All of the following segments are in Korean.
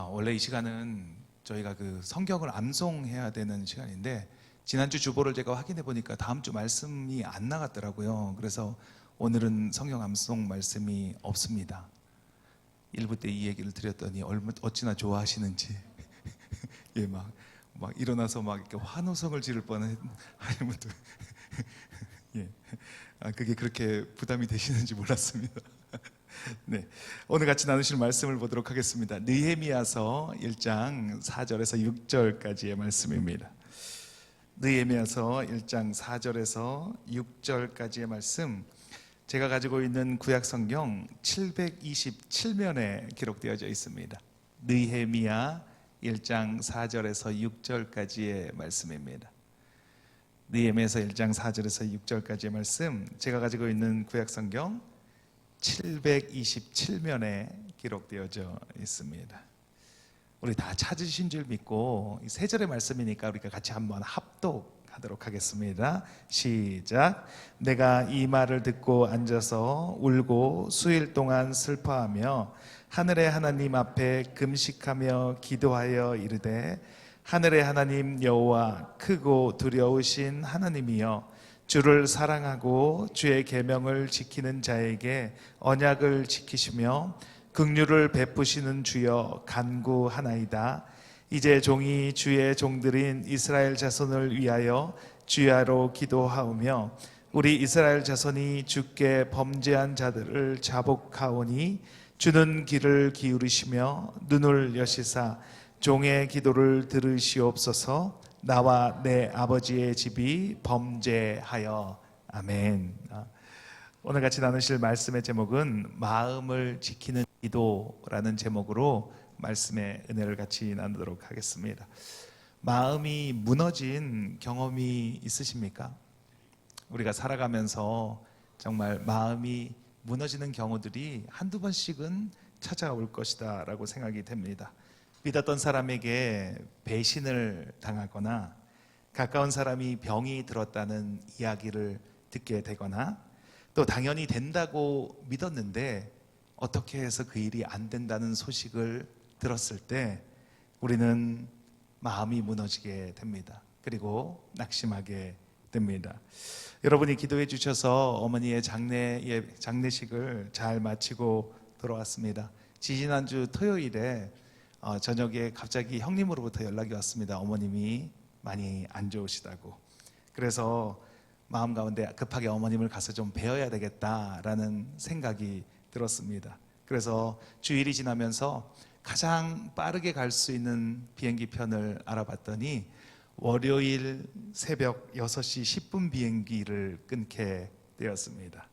원래 이 시간은 저희가 그 성경을 암송해야 되는 시간인데 지난주 주보를 제가 확인해 보니까 다음 주 말씀이 안 나갔더라고요. 그래서 오늘은 성경 암송 말씀이 없습니다. 일부 때 이 얘기를 드렸더니 어찌나 좋아하시는지 예, 막 일어나서 막 이렇게 환호성을 지를 뻔한 분들 예, 그게 그렇게 부담이 되시는지 몰랐습니다. 네, 오늘 같이 나누실 말씀을 보도록 하겠습니다. 느헤미야서 1장 4절에서 6절까지의 말씀입니다. 느헤미야서 1장 4절에서 6절까지의 말씀, 제가 가지고 있는 구약 성경 727면에 기록되어져 있습니다. 느헤미야 1장 4절에서 6절까지의 말씀입니다. 느헤미야서 1장 4절에서 6절까지의 말씀, 제가 가지고 있는 구약 성경 727면에 기록되어져 있습니다. 우리 다 찾으신 줄 믿고 세 절의 말씀이니까 우리가 같이 한번 합독하도록 하겠습니다. 시작. 내가 이 말을 듣고 앉아서 울고 수일 동안 슬퍼하며 하늘의 하나님 앞에 금식하며 기도하여 이르되, 하늘의 하나님 여호와, 크고 두려우신 하나님이여, 주를 사랑하고 주의 계명을 지키는 자에게 언약을 지키시며 긍휼을 베푸시는 주여 간구하나이다. 이제 종이 주의 종들인 이스라엘 자손을 위하여 주야로 기도하오며 우리 이스라엘 자손이 주께 범죄한 자들을 자복하오니 주는 귀를 기울이시며 눈을 여시사 종의 기도를 들으시옵소서. 나와 내 아버지의 집이 범죄하여. 아멘. 오늘 같이 나누실 말씀의 제목은 마음을 지키는 기도라는 제목으로 말씀의 은혜를 같이 나누도록 하겠습니다. 마음이 무너진 경험이 있으십니까? 우리가 살아가면서 정말 마음이 무너지는 경우들이 한두 번씩은 찾아올 것이다 라고 생각이 됩니다. 믿었던 사람에게 배신을 당하거나 가까운 사람이 병이 들었다는 이야기를 듣게 되거나 또 당연히 된다고 믿었는데 어떻게 해서 그 일이 안 된다는 소식을 들었을 때 우리는 마음이 무너지게 됩니다. 그리고 낙심하게 됩니다. 여러분이 기도해 주셔서 어머니의 장례식을 잘 마치고 돌아왔습니다. 지지난주 토요일에 저녁에 갑자기 형님으로부터 연락이 왔습니다. 어머님이 많이 안 좋으시다고. 그래서 마음 가운데 급하게 어머님을 가서 좀 뵈어야 되겠다라는 생각이 들었습니다. 그래서 주일이 지나면서 가장 빠르게 갈 수 있는 비행기 편을 알아봤더니 월요일 새벽 6시 10분 비행기를 끊게 되었습니다.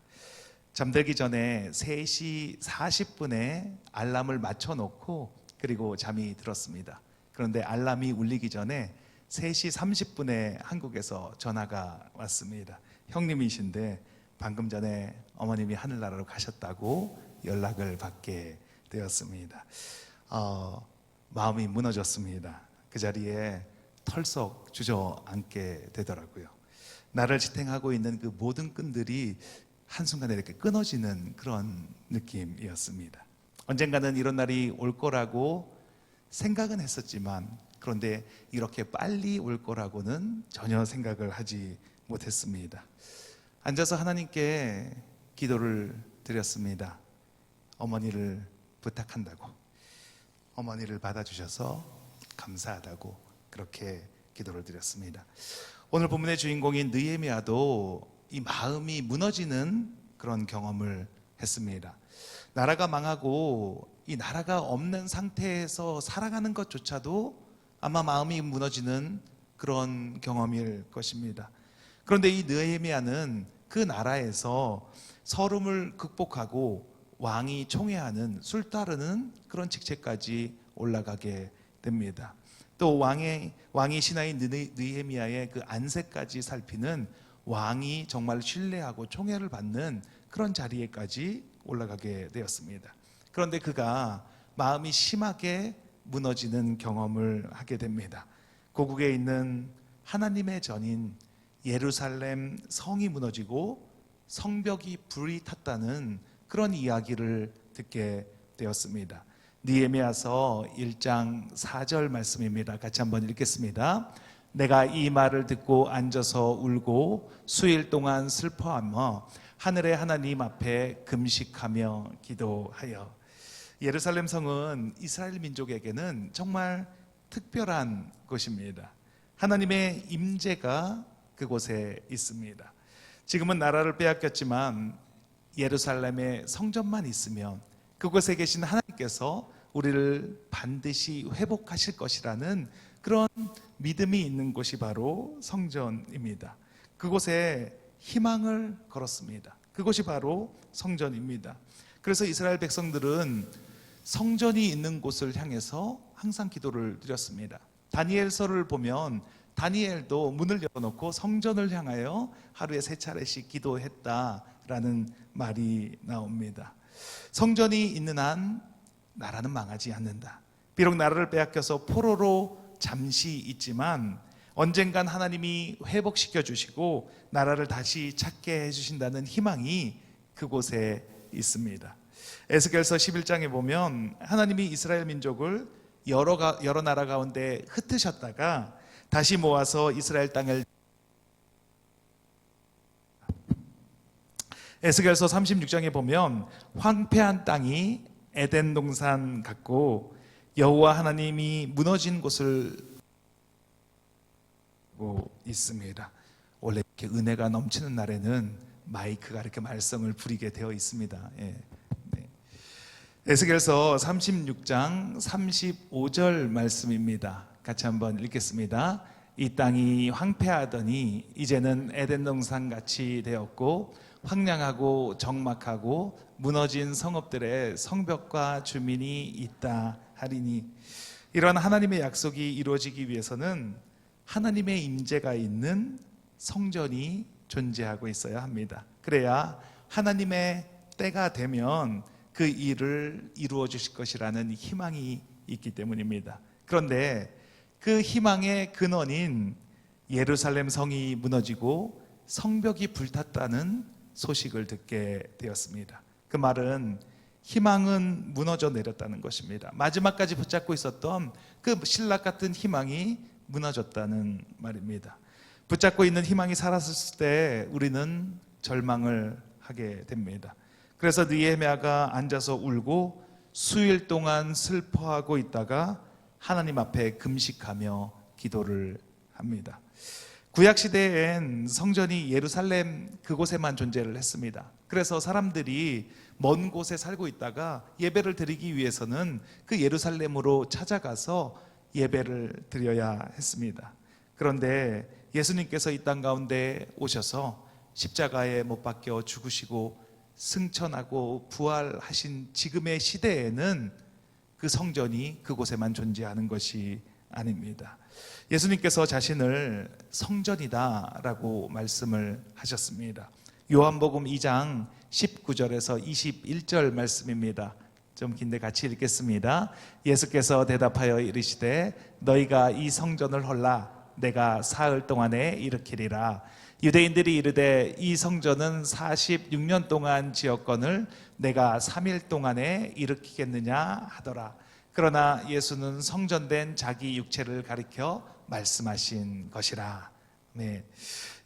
잠들기 전에 3시 40분에 알람을 맞춰놓고 그리고 잠이 들었습니다. 그런데 알람이 울리기 전에 3시 30분에 한국에서 전화가 왔습니다. 형님이신데 방금 전에 어머님이 하늘나라로 가셨다고 연락을 받게 되었습니다. 마음이 무너졌습니다. 그 자리에 털썩 주저앉게 되더라고요. 나를 지탱하고 있는 그 모든 끈들이 한순간에 이렇게 끊어지는 그런 느낌이었습니다. 언젠가는 이런 날이 올 거라고 생각은 했었지만 그런데 이렇게 빨리 올 거라고는 전혀 생각을 하지 못했습니다. 앉아서 하나님께 기도를 드렸습니다. 어머니를 부탁한다고, 어머니를 받아주셔서 감사하다고 그렇게 기도를 드렸습니다. 오늘 본문의 주인공인 느헤미야도 이 마음이 무너지는 그런 경험을 했습니다. 나라가 망하고 이 나라가 없는 상태에서 살아가는 것조차도 아마 마음이 무너지는 그런 경험일 것입니다. 그런데 이 느헤미야는 그 나라에서 서름을 극복하고 왕이 총애하는 술 따르는 그런 직책까지 올라가게 됩니다. 또 왕이 신하인 느헤미야의 그 안색까지 살피는 왕이 정말 신뢰하고 총애를 받는 그런 자리에까지 올라가게 되었습니다. 그런데 그가 마음이 심하게 무너지는 경험을 하게 됩니다. 고국에 있는 하나님의 전인 예루살렘 성이 무너지고 성벽이 불이 탔다는 그런 이야기를 듣게 되었습니다. 느헤미야서 1장 4절 말씀입니다. 같이 한번 읽겠습니다. 내가 이 말을 듣고 앉아서 울고 수일 동안 슬퍼하며 하늘의 하나님 앞에 금식하며 기도하여. 예루살렘 성은 이스라엘 민족에게는 정말 특별한 곳입니다. 하나님의 임재가 그곳에 있습니다. 지금은 나라를 빼앗겼지만 예루살렘의 성전만 있으면 그곳에 계신 하나님께서 우리를 반드시 회복하실 것이라는 그런 믿음이 있는 곳이 바로 성전입니다. 그곳에 희망을 걸었습니다. 그곳이 바로 성전입니다. 그래서 이스라엘 백성들은 성전이 있는 곳을 향해서 항상 기도를 드렸습니다. 다니엘서를 보면 다니엘도 문을 열어놓고 성전을 향하여 하루에 3차례씩 기도했다라는 말이 나옵니다. 성전이 있는 한 나라는 망하지 않는다. 비록 나라를 빼앗겨서 포로로 잠시 있지만 언젠간 하나님이 회복시켜 주시고 나라를 다시 찾게 해주신다는 희망이 그곳에 있습니다. 에스겔서 11장에 보면 하나님이 이스라엘 민족을 여러 나라 가운데 흩으셨다가 다시 모아서 이스라엘 땅을, 에스겔서 36장에 보면 황폐한 땅이 에덴 동산 같고 여호와 하나님이 무너진 곳을 보고 있습니다. 원래 이렇게 은혜가 넘치는 날에는 마이크가 이렇게 말썽을 부리게 되어 있습니다. 네. 에스겔서 36장 35절 말씀입니다. 같이 한번 읽겠습니다. 이 땅이 황폐하더니 이제는 에덴 동산 같이 되었고 황량하고 적막하고 무너진 성읍들의 성벽과 주민이 있다 하리니. 이런 하나님의 약속이 이루어지기 위해서는 하나님의 임재가 있는 성전이 존재하고 있어야 합니다. 그래야 하나님의 때가 되면 그 일을 이루어 주실 것이라는 희망이 있기 때문입니다. 그런데 그 희망의 근원인 예루살렘 성이 무너지고 성벽이 불탔다는 소식을 듣게 되었습니다. 그 말은 희망은 무너져 내렸다는 것입니다. 마지막까지 붙잡고 있었던 그 신락 같은 희망이 무너졌다는 말입니다. 붙잡고 있는 희망이 사라졌을 때 우리는 절망을 하게 됩니다. 그래서 느헤미야가 앉아서 울고 수일 동안 슬퍼하고 있다가 하나님 앞에 금식하며 기도를 합니다. 구약 시대엔 성전이 예루살렘 그곳에만 존재를 했습니다. 그래서 사람들이 먼 곳에 살고 있다가 예배를 드리기 위해서는 그 예루살렘으로 찾아가서 예배를 드려야 했습니다. 그런데 예수님께서 이 땅 가운데 오셔서 십자가에 못 박혀 죽으시고 승천하고 부활하신 지금의 시대에는 그 성전이 그곳에만 존재하는 것이 아닙니다. 예수님께서 자신을 성전이다라고 말씀을 하셨습니다. 요한복음 2장 19절에서 21절 말씀입니다. 좀 긴데 같이 읽겠습니다. 예수께서 대답하여 이르시되 너희가 이 성전을 헐라 내가 사흘 동안에 일으키리라. 유대인들이 이르되 이 성전은 46년 동안 지었거늘 내가 3일 동안에 일으키겠느냐 하더라. 그러나 예수는 성전된 자기 육체를 가리켜 말씀하신 것이라. 네.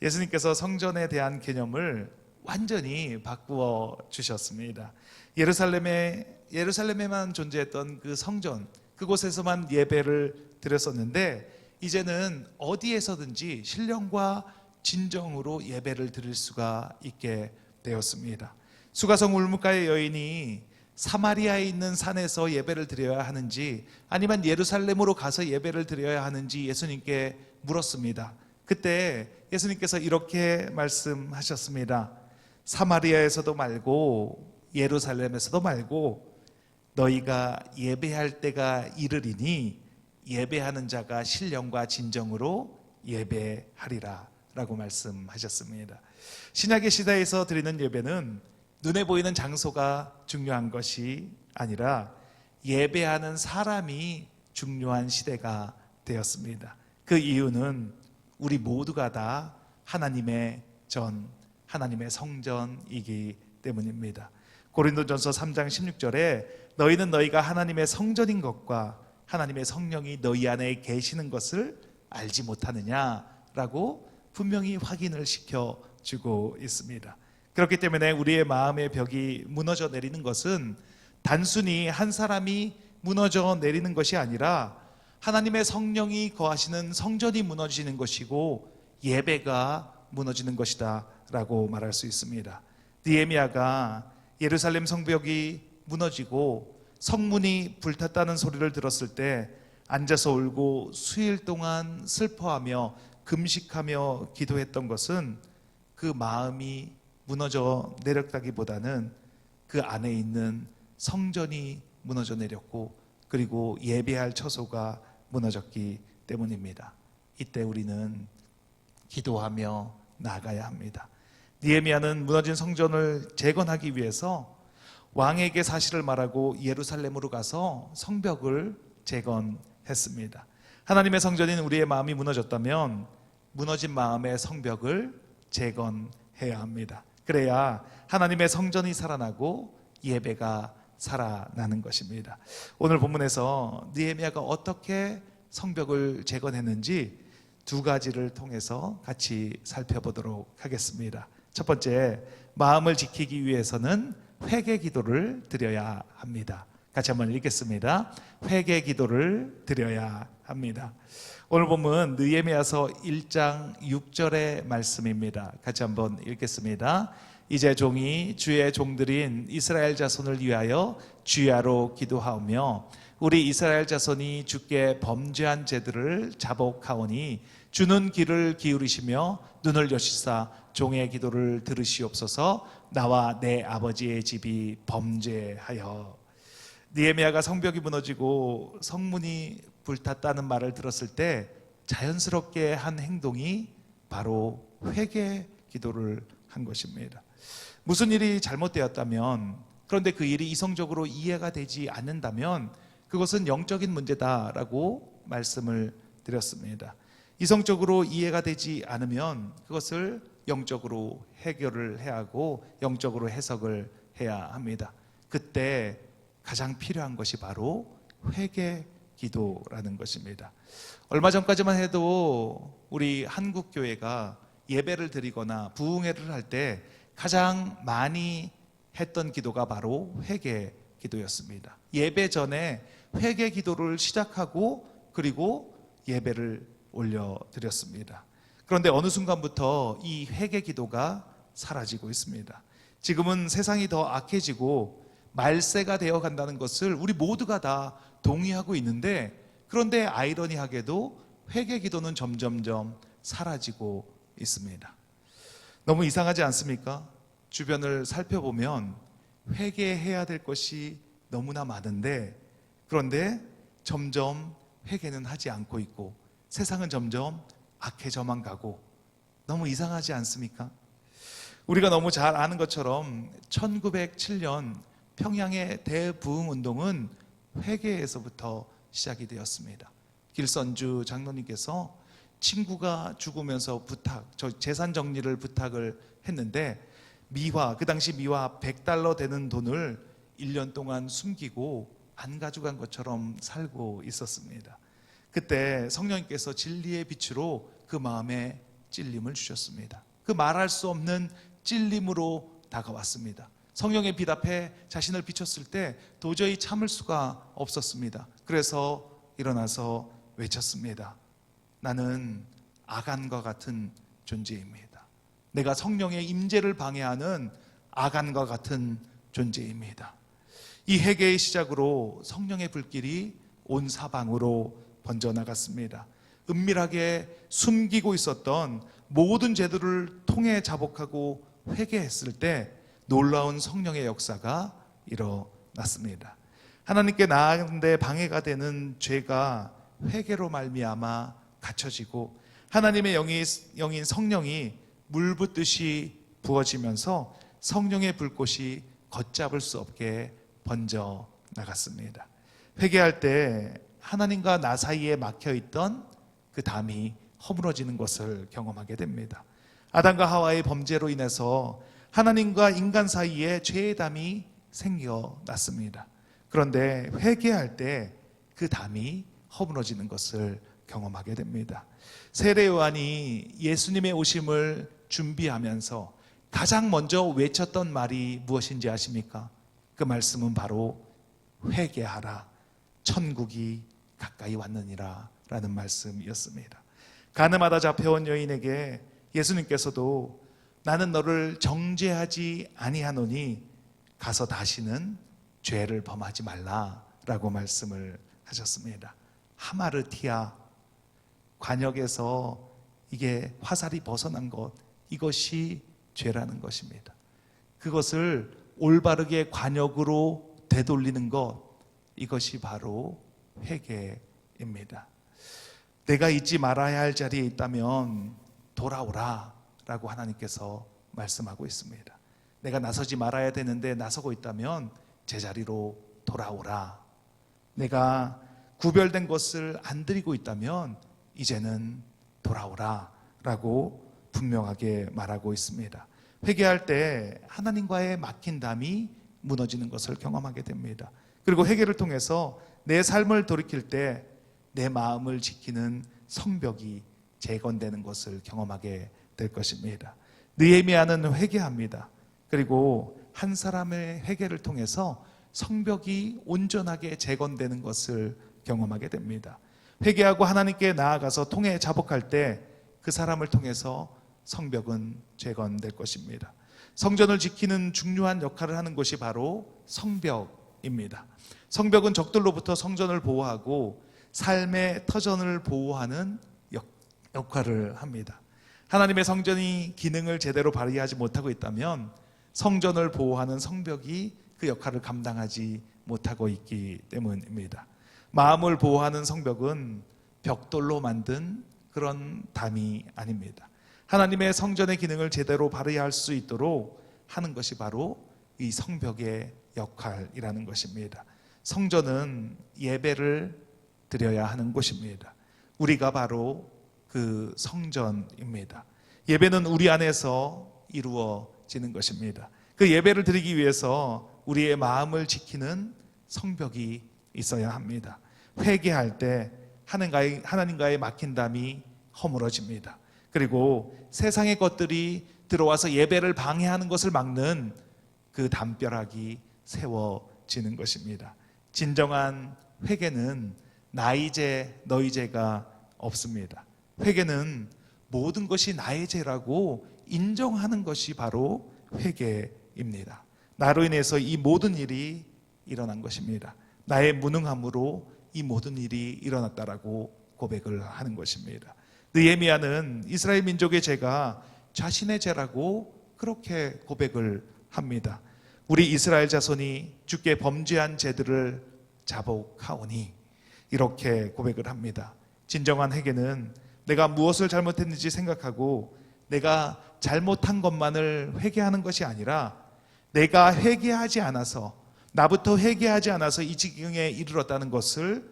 예수님께서 성전에 대한 개념을 완전히 바꾸어 주셨습니다. 예루살렘에만 존재했던 그 성전, 그곳에서만 예배를 드렸었는데 이제는 어디에서든지 신령과 진정으로 예배를 드릴 수가 있게 되었습니다. 수가성 울뭇가의 여인이 사마리아에 있는 산에서 예배를 드려야 하는지 아니면 예루살렘으로 가서 예배를 드려야 하는지 예수님께 물었습니다. 그때 예수님께서 이렇게 말씀하셨습니다. 사마리아에서도 말고 예루살렘에서도 말고 너희가 예배할 때가 이르리니 예배하는 자가 신령과 진정으로 예배하리라 라고 말씀하셨습니다. 신약의 시대에서 드리는 예배는 눈에 보이는 장소가 중요한 것이 아니라 예배하는 사람이 중요한 시대가 되었습니다. 그 이유는 우리 모두가 다 하나님의 성전이기 때문입니다. 고린도전서 3장 16절에 너희는 너희가 하나님의 성전인 것과 하나님의 성령이 너희 안에 계시는 것을 알지 못하느냐라고 분명히 확인을 시켜주고 있습니다. 그렇기 때문에 우리의 마음의 벽이 무너져 내리는 것은 단순히 한 사람이 무너져 내리는 것이 아니라 하나님의 성령이 거하시는 성전이 무너지는 것이고 예배가 무너지는 것이다 라고 말할 수 있습니다. 느헤미야가 예루살렘 성벽이 무너지고 성문이 불탔다는 소리를 들었을 때 앉아서 울고 수일 동안 슬퍼하며 금식하며 기도했던 것은 그 마음이 무너져 내렸다기보다는 그 안에 있는 성전이 무너져 내렸고 그리고 예배할 처소가 무너졌기 때문입니다. 이때 우리는 기도하며 나아가야 합니다. 느헤미야는 무너진 성전을 재건하기 위해서 왕에게 사실을 말하고 예루살렘으로 가서 성벽을 재건했습니다. 하나님의 성전인 우리의 마음이 무너졌다면 무너진 마음의 성벽을 재건해야 합니다. 그래야 하나님의 성전이 살아나고 예배가 살아나는 것입니다. 오늘 본문에서 느헤미야가 어떻게 성벽을 재건했는지 두 가지를 통해서 같이 살펴보도록 하겠습니다. 첫 번째, 마음을 지키기 위해서는 회개 기도를 드려야 합니다. 같이 한번 읽겠습니다. 회개 기도를 드려야 합니다. 오늘 본문 느헤미야서 1장 6절의 말씀입니다. 같이 한번 읽겠습니다. 이제 종이 주의 종들인 이스라엘 자손을 위하여 주야로 기도하오며 우리 이스라엘 자손이 주께 범죄한 죄들을 자복하오니 주는 귀를 기울이시며 눈을 여시사 종의 기도를 들으시옵소서. 나와 내 아버지의 집이 범죄하여. 느헤미야가 성벽이 무너지고 성문이 불탔다는 말을 들었을 때 자연스럽게 한 행동이 바로 회개 기도를 한 것입니다. 무슨 일이 잘못되었다면, 그런데 그 일이 이성적으로 이해가 되지 않는다면 그것은 영적인 문제다라고 말씀을 드렸습니다. 이성적으로 이해가 되지 않으면 그것을 영적으로 해결을 해야 하고 영적으로 해석을 해야 합니다. 그때 가장 필요한 것이 바로 회개 기도라는 것입니다. 얼마 전까지만 해도 우리 한국 교회가 예배를 드리거나 부흥회를 할 때 가장 많이 했던 기도가 바로 회개 기도였습니다. 예배 전에 회개 기도를 시작하고 그리고 예배를 올려드렸습니다. 그런데 어느 순간부터 이 회개 기도가 사라지고 있습니다. 지금은 세상이 더 악해지고 말세가 되어 간다는 것을 우리 모두가 다 동의하고 있는데, 그런데 아이러니하게도 회개 기도는 점점점 사라지고 있습니다. 너무 이상하지 않습니까? 주변을 살펴보면 회개해야 될 것이 너무나 많은데, 그런데 점점 회개는 하지 않고 있고 세상은 점점 악해져만 가고, 너무 이상하지 않습니까? 우리가 너무 잘 아는 것처럼 1907년 평양의 대부흥운동은 회개에서부터 시작이 되었습니다. 길선주 장로님께서 친구가 죽으면서 재산 정리를 부탁을 했는데 미화, 그 당시 미화 100달러 되는 돈을 1년 동안 숨기고 안 가져간 것처럼 살고 있었습니다. 그때 성령님께서 진리의 빛으로 그 마음에 찔림을 주셨습니다. 그 말할 수 없는 찔림으로 다가왔습니다. 성령의 빛 앞에 자신을 비췄을 때 도저히 참을 수가 없었습니다. 그래서 일어나서 외쳤습니다. 나는 아간과 같은 존재입니다. 내가 성령의 임재를 방해하는 아간과 같은 존재입니다. 이 회개의 시작으로 성령의 불길이 온 사방으로 번져나갔습니다. 은밀하게 숨기고 있었던 모든 죄들을 통해 자복하고 회개했을 때 놀라운 성령의 역사가 일어났습니다. 하나님께 나아가는데 방해가 되는 죄가 회개로 말미암아 갖춰지고 하나님의 영인 성령이 물 붓듯이 부어지면서 성령의 불꽃이 걷잡을 수 없게 번져 나갔습니다. 회개할 때 하나님과 나 사이에 막혀있던 그 담이 허물어지는 것을 경험하게 됩니다. 아담과 하와의 범죄로 인해서 하나님과 인간 사이에 죄의 담이 생겨났습니다. 그런데 회개할 때 그 담이 허물어지는 것을 경험하게 됩니다. 세례 요한이 예수님의 오심을 준비하면서 가장 먼저 외쳤던 말이 무엇인지 아십니까? 그 말씀은 바로 회개하라, 천국이 가까이 왔느니라 라는 말씀이었습니다. 가늠하다 잡혀온 여인에게 예수님께서도 나는 너를 정죄하지 아니하노니 가서 다시는 죄를 범하지 말라라고 말씀을 하셨습니다. 하마르티아, 관역에서 이게 화살이 벗어난 것, 이것이 죄라는 것입니다. 그것을 올바르게 관역으로 되돌리는 것, 이것이 바로 회개입니다. 내가 잊지 말아야 할 자리에 있다면 돌아오라 라고 하나님께서 말씀하고 있습니다. 내가 나서지 말아야 되는데 나서고 있다면 제자리로 돌아오라. 내가 구별된 것을 안 드리고 있다면 이제는 돌아오라 라고 분명하게 말하고 있습니다. 회개할 때 하나님과의 막힌 담이 무너지는 것을 경험하게 됩니다. 그리고 회개를 통해서 내 삶을 돌이킬 때 내 마음을 지키는 성벽이 재건되는 것을 경험하게 될 것입니다. 느헤미야는 회개합니다. 그리고 한 사람의 회개를 통해서 성벽이 온전하게 재건되는 것을 경험하게 됩니다. 회개하고 하나님께 나아가서 통해 자복할 때 그 사람을 통해서 성벽은 재건될 것입니다. 성전을 지키는 중요한 역할을 하는 것이 바로 성벽입니다. 성벽은 적들로부터 성전을 보호하고 삶의 터전을 보호하는 역할을 합니다. 하나님의 성전이 기능을 제대로 발휘하지 못하고 있다면 성전을 보호하는 성벽이 그 역할을 감당하지 못하고 있기 때문입니다. 마음을 보호하는 성벽은 벽돌로 만든 그런 담이 아닙니다. 하나님의 성전의 기능을 제대로 발휘할 수 있도록 하는 것이 바로 이 성벽의 역할이라는 것입니다. 성전은 예배를 드려야 하는 곳입니다. 우리가 바로 그 성전입니다. 예배는 우리 안에서 이루어지는 것입니다. 그 예배를 드리기 위해서 우리의 마음을 지키는 성벽이 있어야 합니다. 회개할 때 하나님과의 막힌 담이 허물어집니다. 그리고 세상의 것들이 들어와서 예배를 방해하는 것을 막는 그 담벼락이 세워지는 것입니다. 진정한 회개는 나의 죄, 너의 죄가 없습니다. 회개는 모든 것이 나의 죄라고 인정하는 것이 바로 회개입니다. 나로 인해서 이 모든 일이 일어난 것입니다. 나의 무능함으로 이 모든 일이 일어났다라고 고백을 하는 것입니다. 느헤미야는 이스라엘 민족의 죄가 자신의 죄라고 그렇게 고백을 합니다. 우리 이스라엘 자손이 주께 범죄한 죄들을 자복하오니, 이렇게 고백을 합니다. 진정한 회개는 내가 무엇을 잘못했는지 생각하고 내가 잘못한 것만을 회개하는 것이 아니라 내가 회개하지 않아서, 나부터 회개하지 않아서 이 지경에 이르렀다는 것을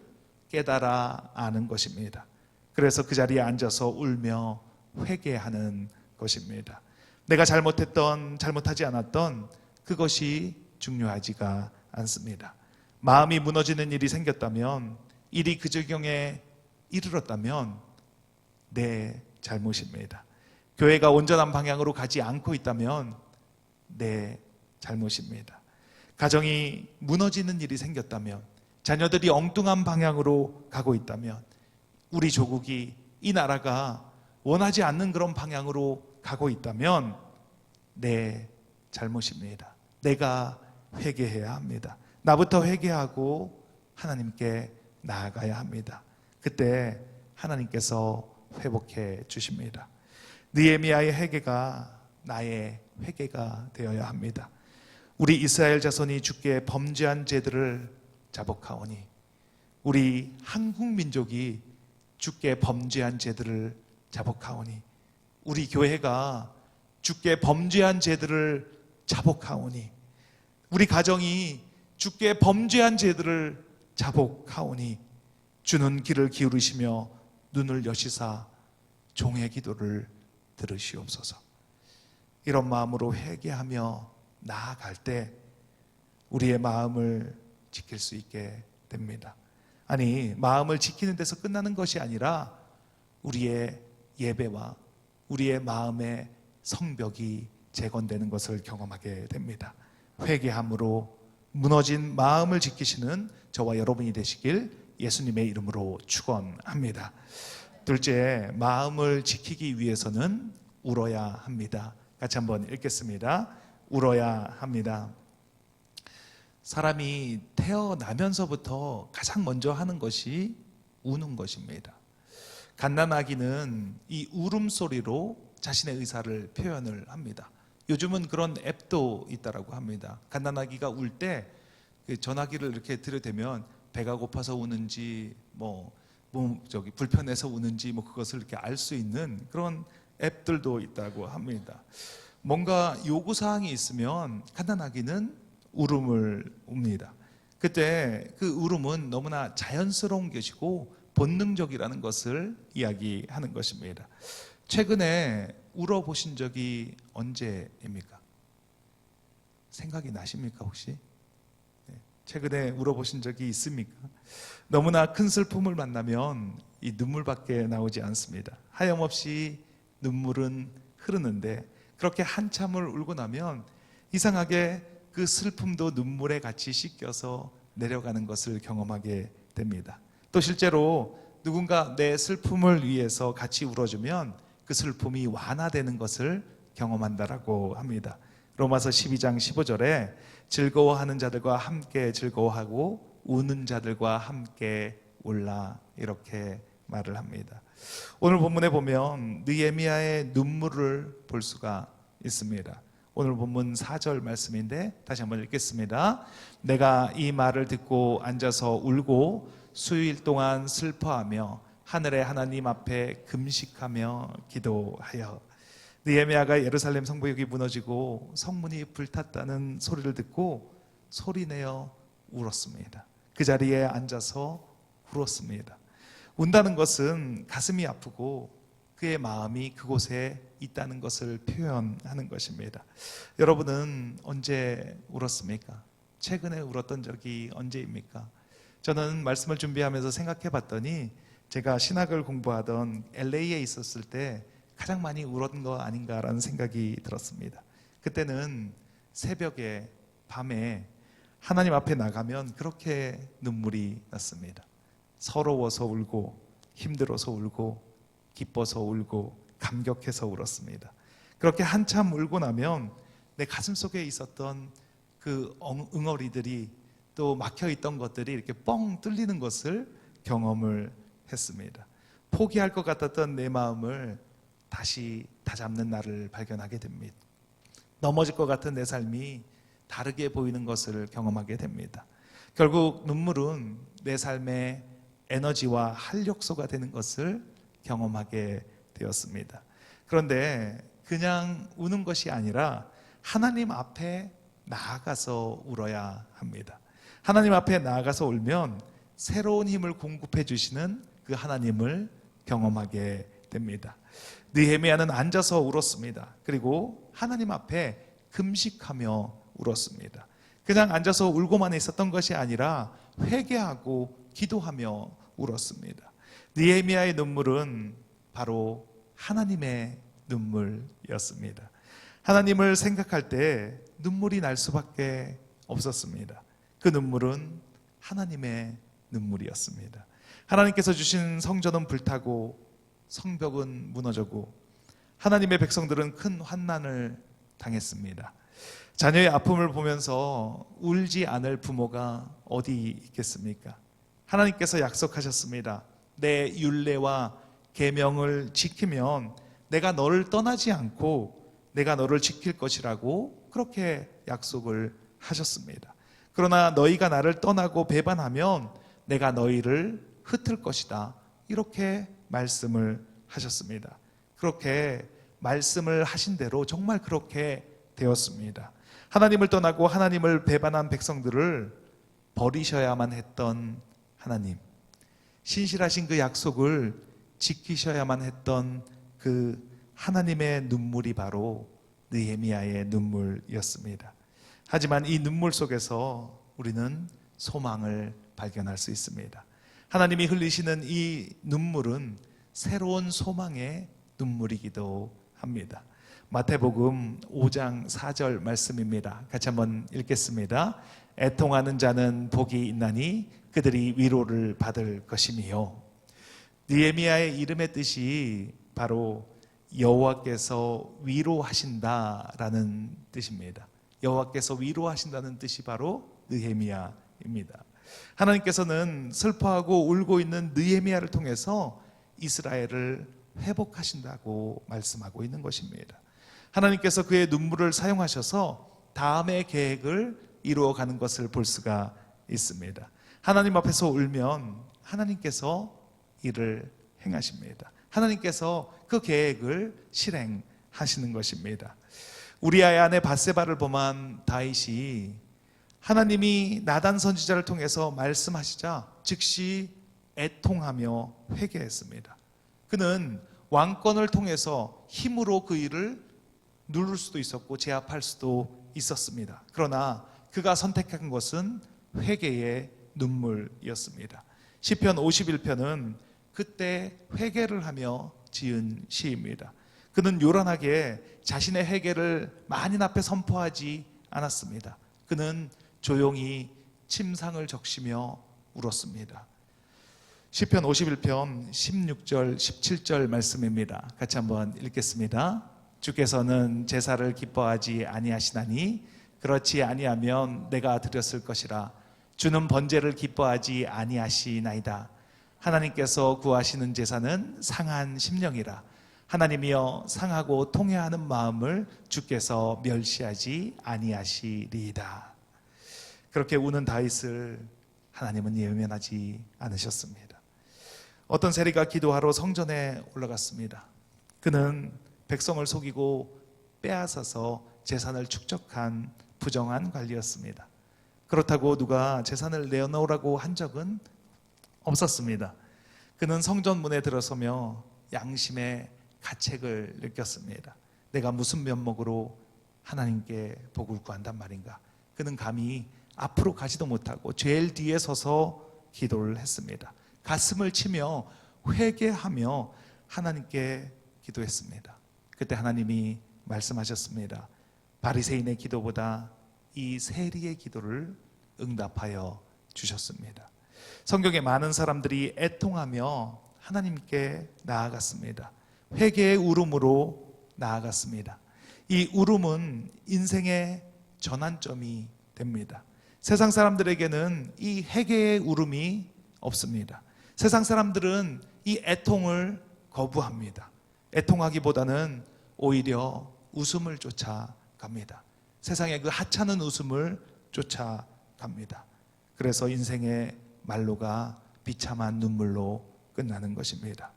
깨달아 아는 것입니다. 그래서 그 자리에 앉아서 울며 회개하는 것입니다. 내가 잘못하지 않았던 그것이 중요하지가 않습니다. 마음이 무너지는 일이 생겼다면, 일이 그 지경에 이르렀다면 내 잘못입니다. 교회가 온전한 방향으로 가지 않고 있다면 내 잘못입니다. 가정이 무너지는 일이 생겼다면, 자녀들이 엉뚱한 방향으로 가고 있다면, 우리 조국이, 이 나라가 원하지 않는 그런 방향으로 가고 있다면 내 잘못입니다. 내가 회개해야 합니다. 나부터 회개하고 하나님께 나아가야 합니다. 그때 하나님께서 회복해 주십니다. 느헤미야의 회개가 나의 회개가 되어야 합니다. 우리 이스라엘 자손이 주께 범죄한 죄들을 자복하오니, 우리 한국 민족이 주께 범죄한 죄들을 자복하오니, 우리 교회가 주께 범죄한 죄들을 자복하오니, 우리 가정이 주께 범죄한 죄들을 자복하오니 주는 귀를 기울이시며 눈을 여시사 종의 기도를 들으시옵소서. 이런 마음으로 회개하며 나아갈 때 우리의 마음을 지킬 수 있게 됩니다. 아니, 마음을 지키는 데서 끝나는 것이 아니라 우리의 예배와 우리의 마음의 성벽이 재건되는 것을 경험하게 됩니다. 회개함으로 무너진 마음을 지키시는 저와 여러분이 되시길 예수님의 이름으로 축원합니다. 둘째, 마음을 지키기 위해서는 울어야 합니다. 같이 한번 읽겠습니다. 울어야 합니다. 사람이 태어나면서부터 가장 먼저 하는 것이 우는 것입니다. 갓난아기는 이 울음소리로 자신의 의사를 표현을 합니다. 요즘은 그런 앱도 있다라고 합니다. 갓난아기가 울 때 전화기를 이렇게 들여대면 배가 고파서 우는지 불편해서 우는지 그것을 이렇게 알 수 있는 그런 앱들도 있다고 합니다. 뭔가 요구사항이 있으면 갓난아기는 울음을 웁니다. 그때 그 울음은 너무나 자연스러운 것이고 본능적이라는 것을 이야기하는 것입니다. 최근에 울어보신 적이 언제입니까? 생각이 나십니까 혹시? 최근에 울어보신 적이 있습니까? 너무나 큰 슬픔을 만나면 이 눈물밖에 나오지 않습니다. 하염없이 눈물은 흐르는데 그렇게 한참을 울고 나면 이상하게 그 슬픔도 눈물에 같이 씻겨서 내려가는 것을 경험하게 됩니다. 또 실제로 누군가 내 슬픔을 위해서 같이 울어주면 그 슬픔이 완화되는 것을 경험한다라고 합니다. 로마서 12장 15절에 즐거워하는 자들과 함께 즐거워하고 우는 자들과 함께 울라 이렇게 말을 합니다. 오늘 본문에 보면 느헤미야의 눈물을 볼 수가 있습니다. 오늘 본문 4절 말씀인데 다시 한번 읽겠습니다. 내가 이 말을 듣고 앉아서 울고 수일 동안 슬퍼하며 하늘의 하나님 앞에 금식하며 기도하여. 느헤미야가 예루살렘 성벽이 무너지고 성문이 불탔다는 소리를 듣고 소리내어 울었습니다. 그 자리에 앉아서 울었습니다. 운다는 것은 가슴이 아프고 그의 마음이 그곳에 있다는 것을 표현하는 것입니다. 여러분은 언제 울었습니까? 최근에 울었던 적이 언제입니까? 저는 말씀을 준비하면서 생각해 봤더니 제가 신학을 공부하던 LA에 있었을 때 가장 많이 울었던 거 아닌가라는 생각이 들었습니다. 그때는 새벽에 밤에 하나님 앞에 나가면 그렇게 눈물이 났습니다. 서러워서 울고 힘들어서 울고 기뻐서 울고 감격해서 울었습니다. 그렇게 한참 울고 나면 내 가슴 속에 있었던 그 응어리들이 또 막혀있던 것들이 이렇게 뻥 뚫리는 것을 경험을 했습니다. 포기할 것 같았던 내 마음을 다시 다잡는 나를 발견하게 됩니다. 넘어질 것 같은 내 삶이 다르게 보이는 것을 경험하게 됩니다. 결국 눈물은 내 삶의 에너지와 활력소가 되는 것을 경험하게 되었습니다. 그런데 그냥 우는 것이 아니라 하나님 앞에 나아가서 울어야 합니다. 하나님 앞에 나아가서 울면 새로운 힘을 공급해 주시는 그 하나님을 경험하게 됩니다. 느헤미야는 앉아서 울었습니다. 그리고 하나님 앞에 금식하며 울었습니다. 그냥 앉아서 울고만 있었던 것이 아니라 회개하고 기도하며 울었습니다. 느헤미야의 눈물은 바로 하나님의 눈물이었습니다. 하나님을 생각할 때 눈물이 날 수밖에 없었습니다. 그 눈물은 하나님의 눈물이었습니다. 하나님께서 주신 성전은 불타고 성벽은 무너졌고 하나님의 백성들은 큰 환난을 당했습니다. 자녀의 아픔을 보면서 울지 않을 부모가 어디 있겠습니까? 하나님께서 약속하셨습니다. 내 율례와 계명을 지키면 내가 너를 떠나지 않고 내가 너를 지킬 것이라고 그렇게 약속을 하셨습니다. 그러나 너희가 나를 떠나고 배반하면 내가 너희를 흩을 것이다. 이렇게 말씀을 하셨습니다. 그렇게 말씀을 하신 대로 정말 그렇게 되었습니다. 하나님을 떠나고 하나님을 배반한 백성들을 버리셔야만 했던 하나님, 신실하신 그 약속을 지키셔야만 했던 그 하나님의 눈물이 바로 느헤미야의 눈물이었습니다. 하지만 이 눈물 속에서 우리는 소망을 발견할 수 있습니다. 하나님이 흘리시는 이 눈물은 새로운 소망의 눈물이기도 합니다. 마태복음 5장 4절 말씀입니다. 같이 한번 읽겠습니다. 애통하는 자는 복이 있나니 그들이 위로를 받을 것이며. 느헤미야의 이름의 뜻이 바로 여호와께서 위로하신다라는 뜻입니다. 여호와께서 위로하신다는 뜻이 바로 느헤미야입니다. 하나님께서는 슬퍼하고 울고 있는 느헤미야를 통해서 이스라엘을 회복하신다고 말씀하고 있는 것입니다. 하나님께서 그의 눈물을 사용하셔서 다음의 계획을 이루어가는 것을 볼 수가 있습니다. 하나님 앞에서 울면 하나님께서 일을 행하십니다. 하나님께서 그 계획을 실행하시는 것입니다. 우리아의 아내 밧세바를 범한 다윗이 하나님이 나단 선지자를 통해서 말씀하시자 즉시 애통하며 회개했습니다. 그는 왕권을 통해서 힘으로 그 일을 누를 수도 있었고 제압할 수도 있었습니다. 그러나 그가 선택한 것은 회개의 눈물이었습니다. 시편 51편은 그때 회개를 하며 지은 시입니다. 그는 요란하게 자신의 회개를 만인 앞에 선포하지 않았습니다. 그는 조용히 침상을 적시며 울었습니다. 시편 51편 16절 17절 말씀입니다. 같이 한번 읽겠습니다. 주께서는 제사를 기뻐하지 아니하시나니 그렇지 아니하면 내가 드렸을 것이라. 주는 번제를 기뻐하지 아니하시나이다. 하나님께서 구하시는 제사는 상한 심령이라. 하나님이여 상하고 통회하는 마음을 주께서 멸시하지 아니하시리이다. 그렇게 우는 다윗을 하나님은 예면하지 않으셨습니다. 어떤 세리가 기도하러 성전에 올라갔습니다. 그는 백성을 속이고 빼앗아서 재산을 축적한 부정한 관리였습니다. 그렇다고 누가 재산을 내어놓으라고 한 적은 없었습니다. 그는 성전 문에 들어서며 양심의 가책을 느꼈습니다. 내가 무슨 면목으로 하나님께 복을 구한단 말인가. 그는 감히 앞으로 가지도 못하고 제일 뒤에 서서 기도를 했습니다. 가슴을 치며 회개하며 하나님께 기도했습니다. 그때 하나님이 말씀하셨습니다. 바리새인의 기도보다 이 세리의 기도를 응답하여 주셨습니다. 성경에 많은 사람들이 애통하며 하나님께 나아갔습니다. 회개의 울음으로 나아갔습니다. 이 울음은 인생의 전환점이 됩니다. 세상 사람들에게는 이 회개의 울음이 없습니다. 세상 사람들은 이 애통을 거부합니다. 애통하기보다는 오히려 웃음을 쫓아갑니다. 세상의 그 하찮은 웃음을 쫓아갑니다. 그래서 인생의 말로가 비참한 눈물로 끝나는 것입니다.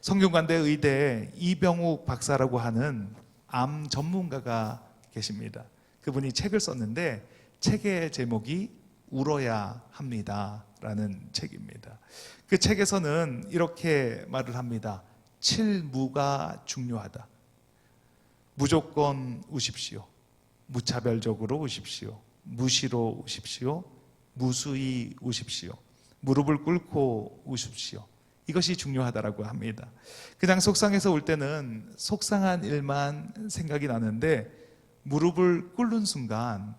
성균관대 의대 이병욱 박사라고 하는 암 전문가가 계십니다. 그분이 책을 썼는데 책의 제목이 울어야 합니다 라는 책입니다. 그 책에서는 이렇게 말을 합니다. 칠무가 중요하다. 무조건 우십시오. 무차별적으로 우십시오. 무시로 우십시오. 무수히 우십시오. 무릎을 꿇고 우십시오. 이것이 중요하다라고 합니다. 그냥 속상해서 울 때는 속상한 일만 생각이 나는데 무릎을 꿇는 순간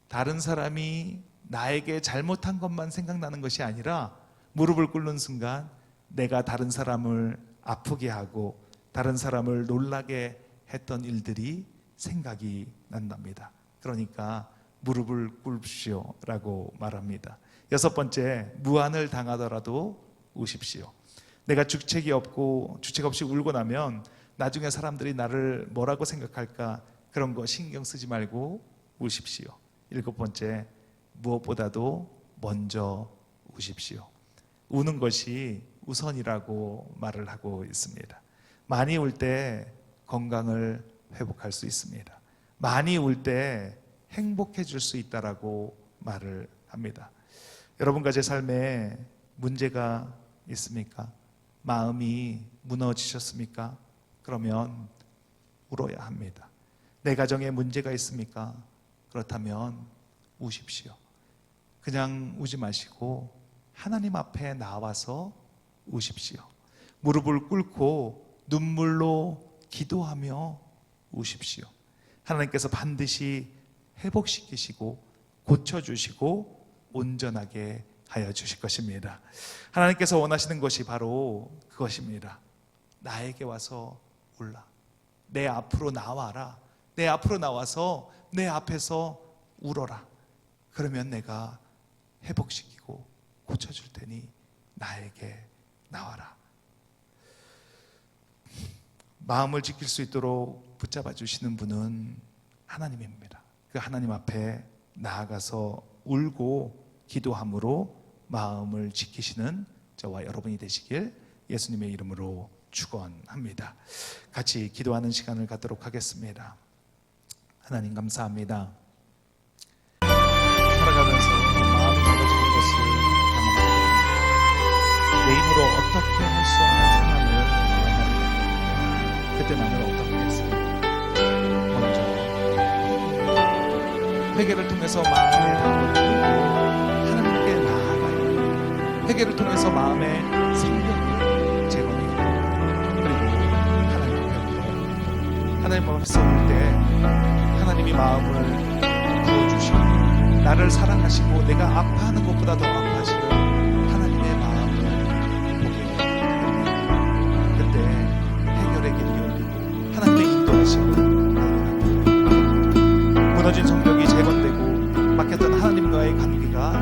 다른 사람이 나에게 잘못한 것만 생각나는 것이 아니라 무릎을 꿇는 순간 내가 다른 사람을 아프게 하고 다른 사람을 놀라게 했던 일들이 생각이 난답니다. 그러니까 무릎을 꿇으십시오 라고 말합니다. 6번째, 무안을 당하더라도 우십시오. 내가 주책 없이 울고 나면 나중에 사람들이 나를 뭐라고 생각할까 그런 거 신경 쓰지 말고 우십시오. 7번째, 무엇보다도 먼저 우십시오. 우는 것이 우선이라고 말을 하고 있습니다. 많이 울 때 건강을 회복할 수 있습니다. 많이 울 때 행복해질 수 있다라고 말을 합니다. 여러분과 제 삶에 문제가 있습니까? 마음이 무너지셨습니까? 그러면 울어야 합니다. 내 가정에 문제가 있습니까? 그렇다면 우십시오. 그냥 우지 마시고 하나님 앞에 나와서 우십시오. 무릎을 꿇고 눈물로 기도하며 우십시오. 하나님께서 반드시 회복시키시고 고쳐주시고 온전하게 하여 주실 것입니다. 하나님께서 원하시는 것이 바로 그것입니다. 나에게 와서 울라. 내 앞으로 나와라. 내 앞으로 나와서 내 앞에서 울어라. 그러면 내가 회복시키고 고쳐줄 테니 나에게 나와라. 마음을 지킬 수 있도록 붙잡아 주시는 분은 하나님입니다. 그 하나님 앞에 나아가서 울고 기도함으로 마음을 지키시는 저와 여러분이 되시길 예수님의 이름으로 축원합니다. 같이 기도하는 시간을 갖도록 하겠습니다. 하나님 감사합니다. 살아가면서 마음이 무너지는 것을 경험합니다. 내 힘으로 어떻게 할 수 없는 상황을 만납니다. 그때 나는 어떻게 했습니까? 먼저 회개를 통해서 마음의 담을 풀고 하나님께 나아가요. 회개를 통해서 마음의 생명을 제거해요. 그리고 하나님 앞에 하나님 앞에서 올 때 하나님이 마음을 부어주시고 나를 사랑하시고 내가 아파하는 것보다 더 아파하시는 하나님의 마음을 보게 됩니다. 그때 해결의 길이 열리고 하나님의 인도하심을 무너진 성벽이 재건되고 막혔던 하나님과의 관계가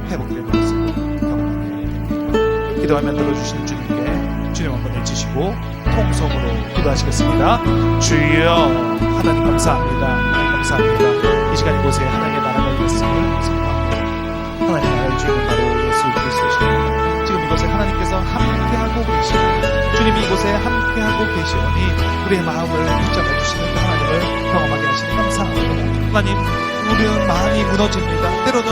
회복되는 것을 경험하게 됩니다. 기도하면 들어주시는 주님께 주님 한번 외치시고 통성으로 기도하시겠습니다. 주여 하나님 감사합니다. 하나님 감사합니다. 이 시간 이곳에 하나님의 나라가 있음을 선포합니다. 하나님 나라의 주인은 바로 예수 그리스도십니다. 지금 이곳에 하나님께서 함께하고 계시옵니다. 주님이 이곳에 함께하고 계시오니 우리의 마음을 붙잡아 주시는 하나님을 경험하게 하시니 감사합니다. 하나님, 우리는 마음이 무너집니다. 때로는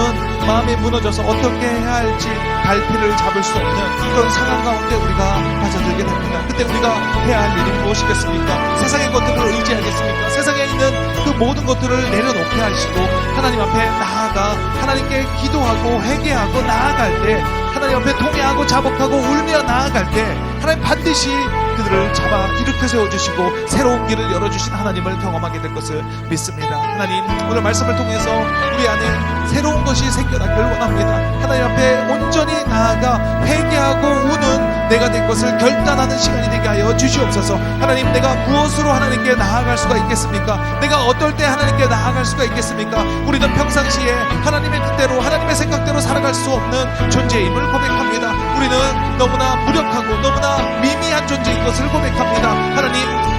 마음이 무너져서 어떻게 해야 할지 갈피를 잡을 수 없는 그런 상황 가운데 우리가 빠져들게 됩니다. 그때 우리가 해야 할 일이 무엇이겠습니까? 세상의 것들을 의지하겠습니까? 세상에 있는 그 모든 것들을 내려놓게 하시고 하나님 앞에 나아가 하나님께 기도하고 회개하고 나아갈 때 하나님 앞에 통회하고 자복하고 울며 나아갈 때 하나님 반드시 그들을 잡아 일으켜 세워주시고 새로운 길을 열어주신 하나님을 경험하게 될 것을 믿습니다. 하나님, 오늘 말씀을 통해서 우리 안에 새로운 것이 생겨나길 원합니다. 하나님 앞에 온전히 나아가 회개하고 우는 내가 된 것을 결단하는 시간이 되게 하여 주시옵소서. 하나님, 내가 무엇으로 하나님께 나아갈 수가 있겠습니까? 내가 어떨 때 하나님께 나아갈 수가 있겠습니까? 우리는 평상시에 하나님의 뜻대로 하나님의 생각대로 살아갈 수 없는 존재임을 고백합니다. 우리는 너무나 무력하고 너무나 미미한 존재인 것을 고백합니다.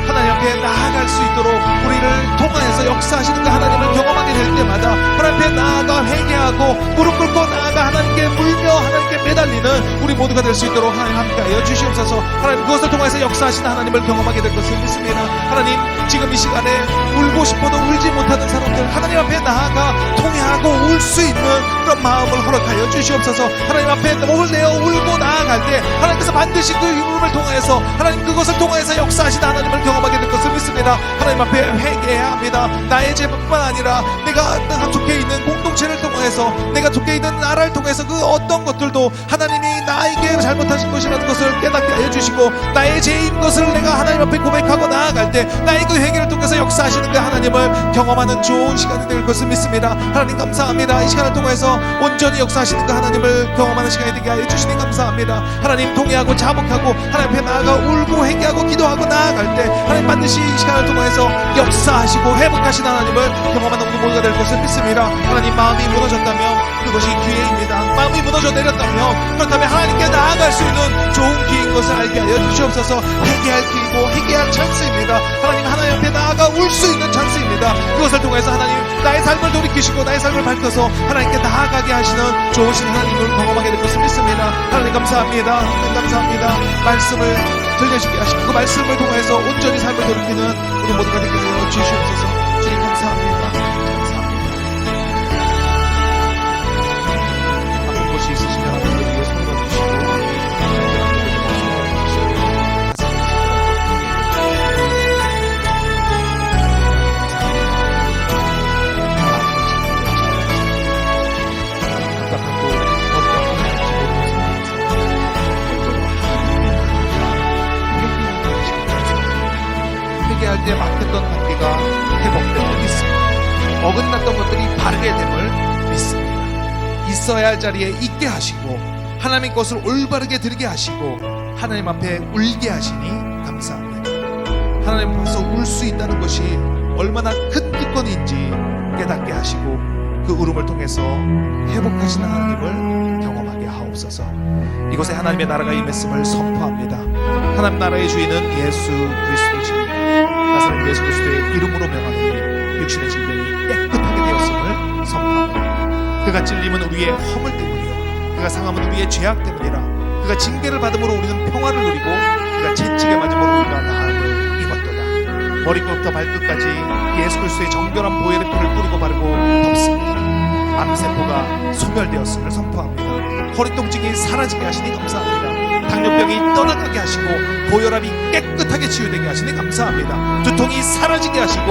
하나님 앞에 나아갈 수 있도록 우리를 통하여서 역사하시는 그 하나님을 경험하게 될 때마다 하나님 앞에 나아가 회개하고 무릎 꿇고 나아가 하나님께 물며 하나님께 매달리는 우리 모두가 될 수 있도록 하나님 함께하여 주시옵소서. 하나님, 그것을 통해서 역사하시는 하나님을 경험하게 될 것을 믿습니다. 하나님, 지금 이 시간에 울고 싶어도 울지 못하는 사람들 하나님 앞에 나아가 통회하고 울 수 있는 그런 마음을 허락하여 주시옵소서. 하나님 앞에 목을 내어 울고 나아갈 때 하나님께서 반드시 그 울음을 통해서 하나님 그것을 통해서 역사하시는 하나님을 경험하게 될 것을 믿습니다. 하나님 앞에 회개해야 합니다. 나의 죄뿐만 아니라 내가 속해 있는 공동체를 통해서 내가 속해 있는 나라를 통해서 그 어떤 것들도 하나님이 나에게 잘못하신 것이라는 것을 깨닫게 하여 주시고 나의 죄인 것을 내가 하나님 앞에 고백하고 나아갈 때 나의 그 회개를 통해서 역사하시는 그 하나님을 경험하는 좋은 시간이 될 것을 믿습니다. 하나님 감사합니다. 이 시간을 통해서 온전히 역사하시는 그 하나님을 경험하는 시간이 되게 하여 주시니 감사합니다. 하나님, 통회하고 자복하고 하나님 앞에 나아가 울고 회개하고 기도하고 나아갈 때 하나님 반드시 이 시간을 통해서 역사하시고 회복하신 하나님을 경험하는 우리 모두가 될 것을 믿습니다. 하나님, 마음이 무너졌다면 그것이 기회입니다. 마음이 무너져 내렸다면 그렇다면 하나님께 나아갈 수 있는 좋은 기회인 것을 알게 하여 주시옵소서. 회개할 기회고 회개할 찬스입니다. 하나님 앞에 나아가 울 수 있는 찬스입니다. 그것을 통해서 하나님 나의 삶을 돌이키시고 나의 삶을 밝혀서 하나님께 나아가게 하시는 좋으신 하나님을 경험하게 될 것을 믿습니다. 하나님 감사합니다. 하나님 감사합니다. 말씀을 들려주게 하시고 그 말씀을 통해서 온전히 삶을 돌이키는 우리 모두가 되게 하여 주시옵소서. 주님 감사합니다. 아픈 곳이 있으시면 우리 위에 손을 얹으시고 답답한 때 막혔던 관계가 회복됨을 믿습니다. 어긋났던 것들이 바르게 됨을 믿습니다. 있어야 할 자리에 있게 하시고 하나님의 것을 올바르게 드리게 하시고 하나님 앞에 울게 하시니 감사합니다. 하나님 앞에서 울 수 있다는 것이 얼마나 큰 특권인지 깨닫게 하시고 그 울음을 통해서 회복하시는 하나님을 경험하게 하옵소서. 이곳에 하나님의 나라가 임했음을 선포합니다. 하나님 나라의 주인은 예수 그리스도십니다. 나사렛 예수 그리스도의 이름으로 명하노니 육신의 질병이 깨끗하게 되었음을 선포합니다. 그가 찔림은 우리의 허물 때문이요 그가 상함은 우리의 죄악 때문이라. 그가 징계를 받음으로 우리는 평화를 누리고 그가 채찍에 맞음으로 우리가 나음을 입었도다. 머리끝부터 발끝까지 예수 그리스도의 정결한 보혈의 피를 뿌리고 바르고 덮습니다. 암세포가 소멸되었음을 선포합니다. 허리통증이 사라지게 하시니 감사합니다. 당뇨병이 떠나가게 하시고 고혈압이 깨끗하게 치유되게 하시니 감사합니다. 두통이 사라지게 하시고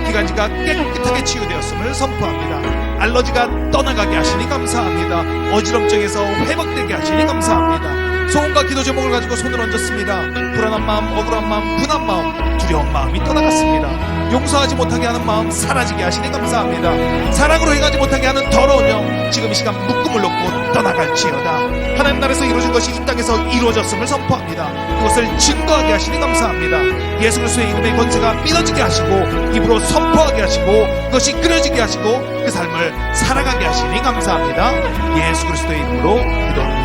기관지가 깨끗하게 치유되었음을 선포합니다. 알러지가 떠나가게 하시니 감사합니다. 어지럼증에서 회복되게 하시니 감사합니다. 소원과 기도 제목을 가지고 손을 얹었습니다. 불안한 마음, 억울한 마음, 분한 마음, 두려운 마음이 떠나갔습니다. 용서하지 못하게 하는 마음 사라지게 하시니 감사합니다. 사랑으로 행하지 못하게 하는 더러운 영 지금 이 시간 묶음을 놓고 떠나갈지어다. 하나님 나라에서 이루어진 것이 이 땅에서 이루어졌음을 선포합니다. 그것을 증거하게 하시니 감사합니다. 예수 그리스도의 이름의 권세가 믿어지게 하시고 입으로 선포하게 하시고 그것이 그려지게 하시고 그 삶을 살아가게 하시니 감사합니다. 예수 그리스도의 이름으로 기도합니다.